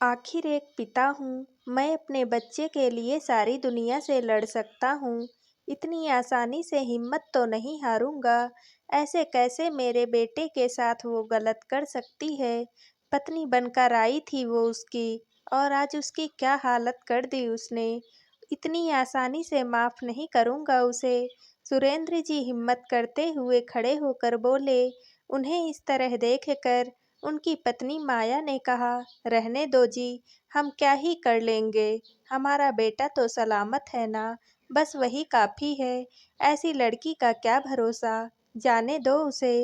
आखिर एक पिता हूँ, मैं अपने बच्चे के लिए सारी दुनिया से लड़ सकता हूँ। इतनी आसानी से हिम्मत तो नहीं हारूंगा। ऐसे कैसे मेरे बेटे के साथ वो गलत कर सकती है। पत्नी बनकर आई थी वो उसकी, और आज उसकी क्या हालत कर दी उसने। इतनी आसानी से माफ नहीं करूंगा उसे। सुरेंद्र जी हिम्मत करते हुए खड़े होकर बोले। उन्हें इस तरह देखकर उनकी पत्नी माया ने कहा, रहने दो जी, हम क्या ही कर लेंगे। हमारा बेटा तो सलामत है ना, बस वही काफ़ी है। ऐसी लड़की का क्या भरोसा, जाने दो उसे।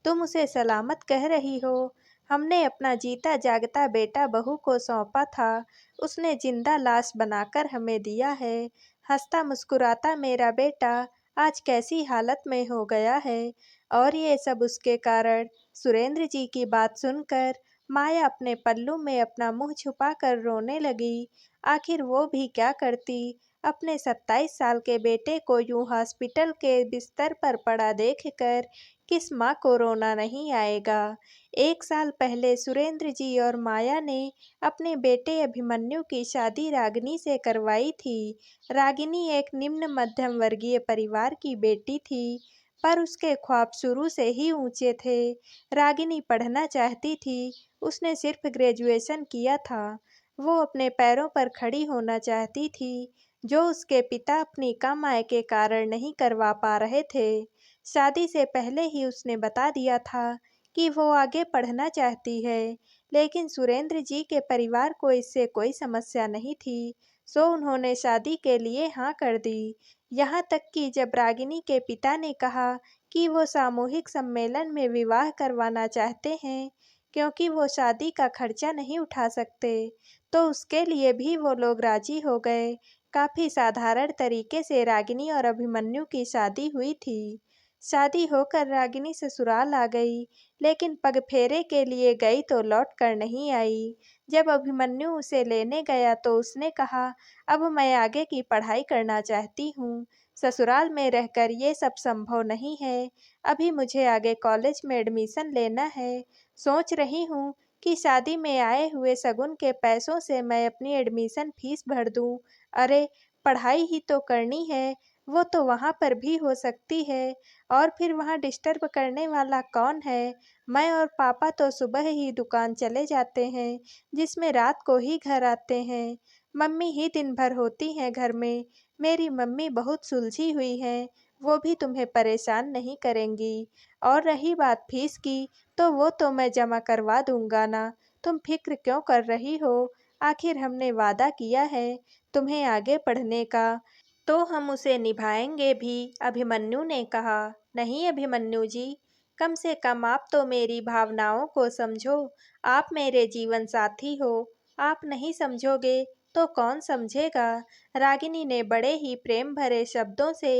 तुम उसे सलामत कह रही हो। हमने अपना जीता जागता बेटा बहू को सौंपा था, उसने जिंदा लाश बनाकर हमें दिया है। हंसता मुस्कुराता मेरा बेटा आज कैसी हालत में हो गया है, और ये सब उसके कारण। सुरेंद्र जी की बात सुनकर माया अपने पल्लू में अपना मुंह छुपाकर रोने लगी। आखिर वो भी क्या करती। अपने 27 साल के बेटे को यूं हॉस्पिटल के बिस्तर पर पड़ा देखकर किस माँ को रोना नहीं आएगा। 1 साल पहले सुरेंद्र जी और माया ने अपने बेटे अभिमन्यु की शादी रागिनी से करवाई थी। रागिनी एक निम्न मध्यम वर्गीय परिवार की बेटी थी, पर उसके ख्वाब शुरू से ही ऊंचे थे। रागिनी पढ़ना चाहती थी, उसने सिर्फ ग्रेजुएशन किया था। वो अपने पैरों पर खड़ी होना चाहती थी, जो उसके पिता अपनी कम आय के कारण नहीं करवा पा रहे थे। शादी से पहले ही उसने बता दिया था कि वो आगे पढ़ना चाहती है, लेकिन सुरेंद्र जी के परिवार को इससे कोई समस्या नहीं थी, सो उन्होंने शादी के लिए हाँ कर दी। यहाँ तक कि जब रागिनी के पिता ने कहा कि वो सामूहिक सम्मेलन में विवाह करवाना चाहते हैं, क्योंकि वो शादी का खर्चा नहीं उठा सकते, तो उसके लिए भी वो लोग राजी हो गए। काफ़ी साधारण तरीके से रागिनी और अभिमन्यु की शादी हुई थी। शादी होकर रागिनी ससुराल आ गई, लेकिन पगफेरे के लिए गई तो लौट कर नहीं आई। जब अभिमन्यु उसे लेने गया तो उसने कहा, अब मैं आगे की पढ़ाई करना चाहती हूँ। ससुराल में रहकर ये सब संभव नहीं है। अभी मुझे आगे कॉलेज में एडमिशन लेना है। सोच रही हूँ कि शादी में आए हुए शगुन के पैसों से मैं अपनी एडमिशन फीस भर दूँ। अरे, पढ़ाई ही तो करनी है, वो तो वहाँ पर भी हो सकती है, और फिर वहाँ डिस्टर्ब करने वाला कौन है। मैं और पापा तो सुबह ही दुकान चले जाते हैं, जिसमें रात को ही घर आते हैं। मम्मी ही दिन भर होती हैं घर में। मेरी मम्मी बहुत सुलझी हुई हैं, वो भी तुम्हें परेशान नहीं करेंगी। और रही बात फीस की, तो वो तो मैं जमा करवा दूंगा ना, तुम फिक्र क्यों कर रही हो। आखिर हमने वादा किया है तुम्हें आगे पढ़ने का, तो हम उसे निभाएंगे भी, अभिमन्यु ने कहा। नहीं अभिमन्यु जी, कम से कम आप तो मेरी भावनाओं को समझो। आप मेरे जीवन साथी हो, आप नहीं समझोगे तो कौन समझेगा। रागिनी ने बड़े ही प्रेम भरे शब्दों से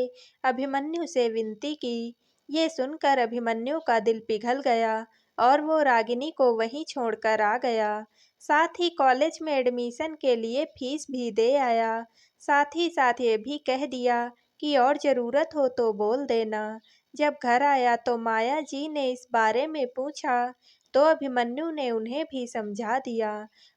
अभिमन्यु से विनती की। ये सुनकर अभिमन्यु का दिल पिघल गया, और वो रागिनी को वहीं छोड़कर आ गया। साथ ही कॉलेज में एडमिशन के लिए फीस भी दे आया। साथ ही साथ ये भी कह दिया कि और ज़रूरत हो तो बोल देना। जब घर आया तो माया जी ने इस बारे में पूछा, तो अभिमन्यु ने उन्हें भी समझा दिया।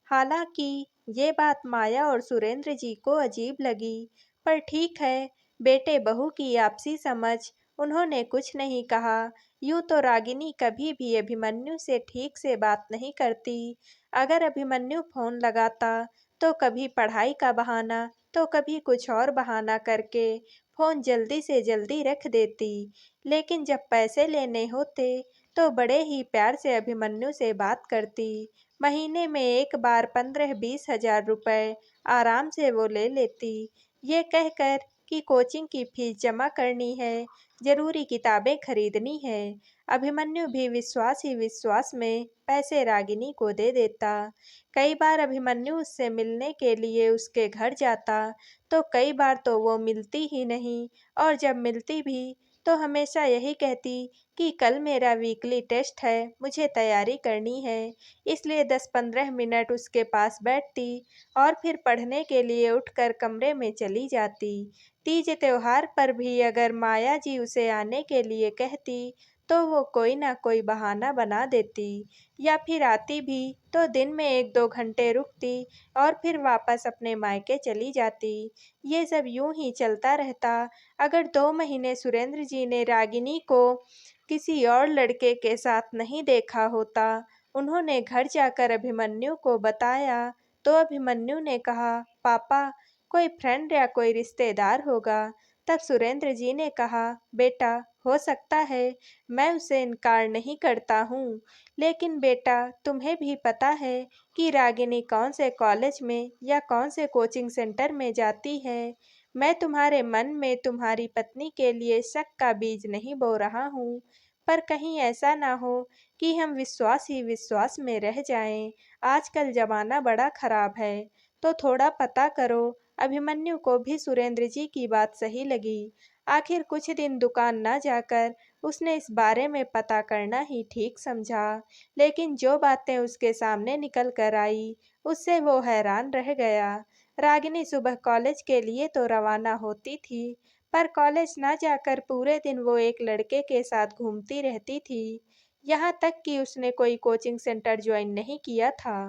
हालांकि ये बात माया और सुरेंद्र जी को अजीब लगी, पर ठीक है, बेटे बहू की आपसी समझ, उन्होंने कुछ नहीं कहा। यूँ तो रागिनी कभी भी अभिमन्यु से ठीक से बात नहीं करती। अगर अभिमन्यु फोन लगाता तो कभी पढ़ाई का बहाना, तो कभी कुछ और बहाना करके फोन जल्दी से जल्दी रख देती। लेकिन जब पैसे लेने होते तो बड़े ही प्यार से अभिमन्यु से बात करती। महीने में एक बार 15-20 हज़ार रुपए आराम से वो ले लेती, ये कहकर कि कोचिंग की फीस जमा करनी है, जरूरी किताबें खरीदनी है। अभिमन्यु भी विश्वास ही विश्वास में पैसे रागिनी को दे देता। कई बार अभिमन्यु उससे मिलने के लिए उसके घर जाता, तो कई बार तो वो मिलती ही नहीं, और जब मिलती भी तो हमेशा यही कहती कि कल मेरा वीकली टेस्ट है, मुझे तैयारी करनी है। इसलिए 10-15 मिनट उसके पास बैठती, और फिर पढ़ने के लिए उठकर कमरे में चली जाती। तीज त्योहार पर भी अगर माया जी उसे आने के लिए कहती, तो वो कोई ना कोई बहाना बना देती, या फिर आती भी तो दिन में 1-2 घंटे रुकती और फिर वापस अपने मायके चली जाती। ये सब यूं ही चलता रहता। अगर 2 महीने सुरेंद्र जी ने रागिनी को किसी और लड़के के साथ नहीं देखा होता, उन्होंने घर जाकर अभिमन्यु को बताया, तो अभिमन्यु ने कहा, पापा, कोई फ्रेंड या कोई रिश्तेदार होगा। तब सुरेंद्र जी ने कहा, बेटा, हो सकता है, मैं उसे इनकार नहीं करता हूँ, लेकिन बेटा, तुम्हें भी पता है कि रागिनी कौन से कॉलेज में या कौन से कोचिंग सेंटर में जाती है। मैं तुम्हारे मन में तुम्हारी पत्नी के लिए शक का बीज नहीं बो रहा हूँ, पर कहीं ऐसा ना हो कि हम विश्वास ही विश्वास में रह जाएं। आजकल जमाना बड़ा खराब है, तो थोड़ा पता करो। अभिमन्यु को भी सुरेंद्र जी की बात सही लगी। आखिर कुछ दिन दुकान न जाकर उसने इस बारे में पता करना ही ठीक समझा, लेकिन जो बातें उसके सामने निकल कर आई, उससे वो हैरान रह गया। रागिनी सुबह कॉलेज के लिए तो रवाना होती थी, पर कॉलेज न जाकर पूरे दिन वो एक लड़के के साथ घूमती रहती थी। यहाँ तक कि उसने कोई कोचिंग सेंटर ज्वाइन नहीं किया था।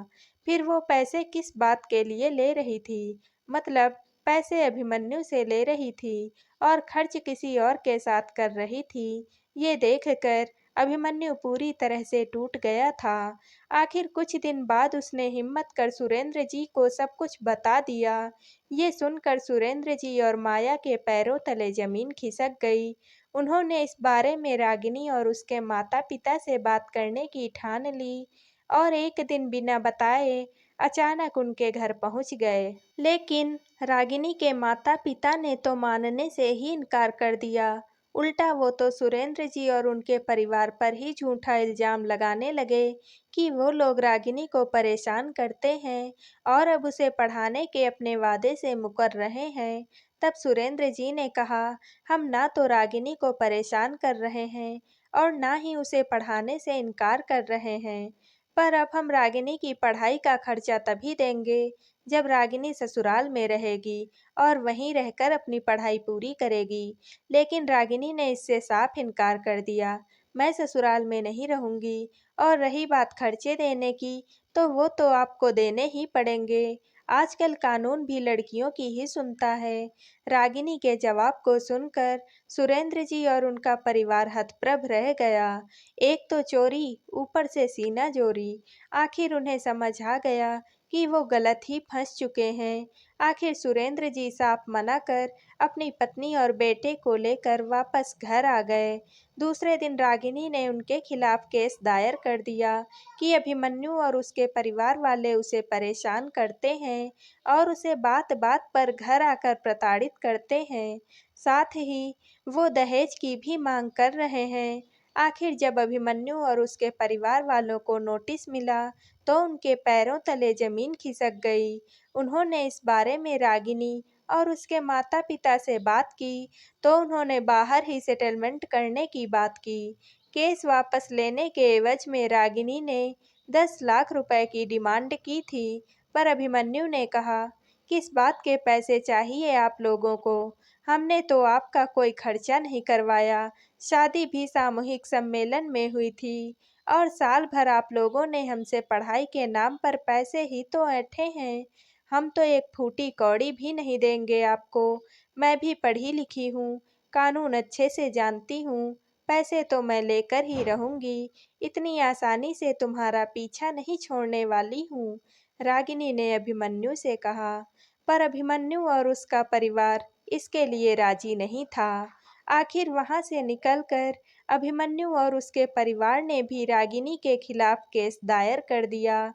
फिर वो पैसे किस बात के लिए ले रही थी? मतलब पैसे अभिमन्यु से ले रही थी और खर्च किसी और के साथ कर रही थी। ये देखकर अभिमन्यु पूरी तरह से टूट गया था। आखिर कुछ दिन बाद उसने हिम्मत कर सुरेंद्र जी को सब कुछ बता दिया। ये सुनकर सुरेंद्र जी और माया के पैरों तले जमीन खिसक गई। उन्होंने इस बारे में रागिनी और उसके माता-पिता से बात करने की ठान ली और एक दिन बिना बताए अचानक उनके घर पहुंच गए। लेकिन रागिनी के माता-पिता ने तो मानने से ही इनकार कर दिया। उल्टा वो तो सुरेंद्र जी और उनके परिवार पर ही झूठा इल्जाम लगाने लगे कि वो लोग रागिनी को परेशान करते हैं और अब उसे पढ़ाने के अपने वादे से मुकर रहे हैं। तब सुरेंद्र जी ने कहा, हम ना तो रागिनी को परेशान कर रहे हैं और ना ही उसे पढ़ाने से इनकार कर रहे हैं, पर अब हम रागिनी की पढ़ाई का खर्चा तभी देंगे जब रागिनी ससुराल में रहेगी और वहीं रहकर अपनी पढ़ाई पूरी करेगी। लेकिन रागिनी ने इससे साफ इनकार कर दिया, मैं ससुराल में नहीं रहूंगी। और रही बात खर्चे देने की, तो वो तो आपको देने ही पड़ेंगे। आजकल कानून भी लड़कियों की ही सुनता है। रागिनी के जवाब को सुनकर सुरेंद्र जी और उनका परिवार हतप्रभ रह गया। एक तो चोरी, ऊपर से सीना जोरी। आखिर उन्हें समझ आ गया कि वो गलत ही फंस चुके हैं। आखिर सुरेंद्र जी साफ मना कर अपनी पत्नी और बेटे को लेकर वापस घर आ गए। दूसरे दिन रागिनी ने उनके खिलाफ केस दायर कर दिया कि अभिमन्यु और उसके परिवार वाले उसे परेशान करते हैं और उसे बात बात पर घर आकर प्रताड़ित करते हैं। साथ ही वो दहेज की भी मांग कर रहे हैं। आखिर जब अभिमन्यु और उसके परिवार वालों को नोटिस मिला, तो उनके पैरों तले जमीन खिसक गई। उन्होंने इस बारे में रागिनी और उसके माता-पिता से बात की, तो उन्होंने बाहर ही सेटलमेंट करने की बात की। केस वापस लेने के एवज में रागिनी ने 10 लाख रुपए की डिमांड की थी, पर अभिमन्यु ने कहा, किस बात के पैसे चाहिए आप लोगों को? हमने तो आपका कोई खर्चा नहीं करवाया, शादी भी सामूहिक सम्मेलन में हुई थी और साल भर आप लोगों ने हमसे पढ़ाई के नाम पर पैसे ही तो ऐंठे हैं। हम तो एक फूटी कौड़ी भी नहीं देंगे आपको। मैं भी पढ़ी लिखी हूँ, कानून अच्छे से जानती हूँ, पैसे तो मैं लेकर ही रहूँगी। इतनी आसानी से तुम्हारा पीछा नहीं छोड़ने वाली हूँ, रागिनी ने अभिमन्यु से कहा। पर अभिमन्यु और उसका परिवार इसके लिए राजी नहीं था। आखिर वहां से निकलकर अभिमन्यु और उसके परिवार ने भी रागिनी के खिलाफ केस दायर कर दिया,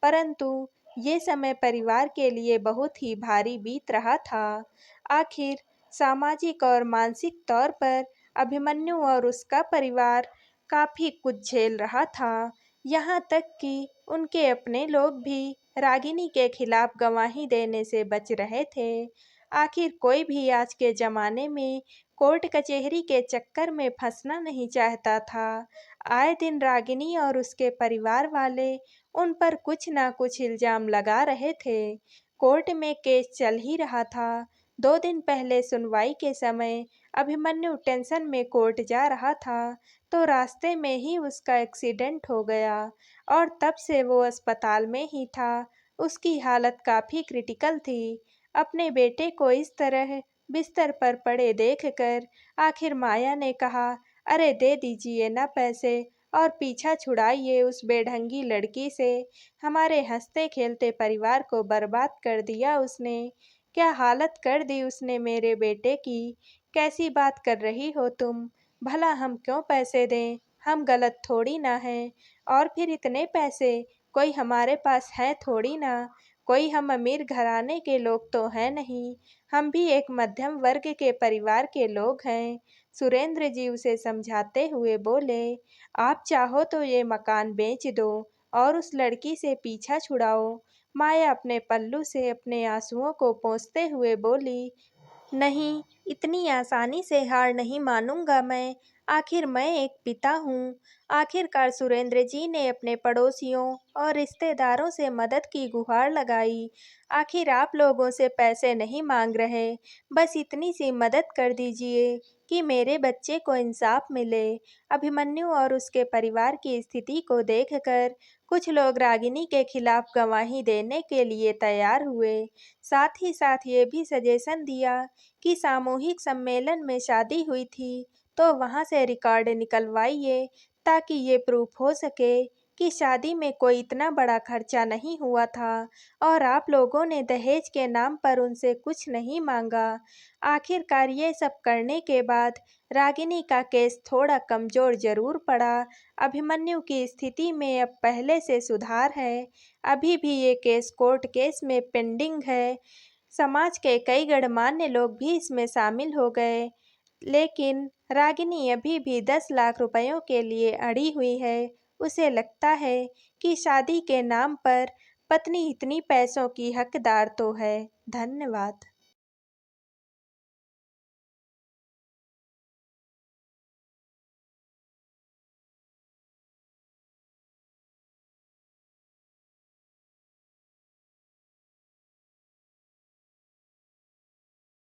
परंतु ये समय परिवार के लिए बहुत ही भारी बीत रहा था। आखिर सामाजिक और मानसिक तौर पर अभिमन्यु और उसका परिवार काफी कुछ झेल रहा था। यहाँ तक कि उनके अपने लोग भी रागिनी के खिलाफ गवाही देने से बच रहे थे। आखिर कोई भी आज के जमाने में कोर्ट कचहरी के चक्कर में फंसना नहीं चाहता था। आए दिन रागिनी और उसके परिवार वाले उन पर कुछ ना कुछ इल्जाम लगा रहे थे। कोर्ट में केस चल ही रहा था, 2 दिन पहले सुनवाई के समय अभिमन्यु टेंशन में कोर्ट जा रहा था तो रास्ते में ही उसका एक्सीडेंट हो गया और तब से वो अस्पताल में ही था। उसकी हालत काफ़ी क्रिटिकल थी। अपने बेटे को इस तरह बिस्तर पर पड़े देखकर आखिर माया ने कहा, अरे दे दीजिए ना पैसे और पीछा छुड़ाइए उस बेढंगी लड़की से। हमारे हंसते खेलते परिवार को बर्बाद कर दिया उसने। क्या हालत कर दी उसने मेरे बेटे की। कैसी बात कर रही हो तुम। भला हम क्यों पैसे दें, हम गलत थोड़ी ना हैं। और फिर इतने पैसे कोई हमारे पास है थोड़ी ना। कोई हम अमीर घराने के लोग तो हैं नहीं। हम भी एक मध्यम वर्ग के परिवार के लोग हैं। सुरेंद्र जी उसे समझाते हुए बोले, आप चाहो तो ये मकान बेच दो और उस लड़की से पीछा छुड़ाओ। माया अपने पल्लू से अपने आंसुओं को पोंछते हुए बोली, नहीं, इतनी आसानी से हार नहीं मानूंगा मैं। आखिर मैं एक पिता हूँ। आखिरकार सुरेंद्र जी ने अपने पड़ोसियों और रिश्तेदारों से मदद की गुहार लगाई। आखिर आप लोगों से पैसे नहीं मांग रहे, बस इतनी सी मदद कर दीजिए कि मेरे बच्चे को इंसाफ मिले। अभिमन्यु और उसके परिवार की स्थिति को देखकर कुछ लोग रागिनी के खिलाफ गवाही देने के लिए तैयार हुए। साथ ही साथ ये भी सजेशन दिया कि सामूहिक सम्मेलन में शादी हुई थी तो वहाँ से रिकॉर्ड निकलवाइए ताकि ये प्रूफ हो सके कि शादी में कोई इतना बड़ा खर्चा नहीं हुआ था और आप लोगों ने दहेज के नाम पर उनसे कुछ नहीं मांगा। आखिरकार ये सब करने के बाद रागिनी का केस थोड़ा कमज़ोर जरूर पड़ा। अभिमन्यु की स्थिति में अब पहले से सुधार है। अभी भी ये केस कोर्ट केस में पेंडिंग है। समाज के कई गणमान्य लोग भी इसमें शामिल हो गए, लेकिन रागिनी अभी भी 10 लाख रुपयों के लिए अड़ी हुई है। उसे लगता है कि शादी के नाम पर पत्नी इतनी पैसों की हकदार तो है। धन्यवाद।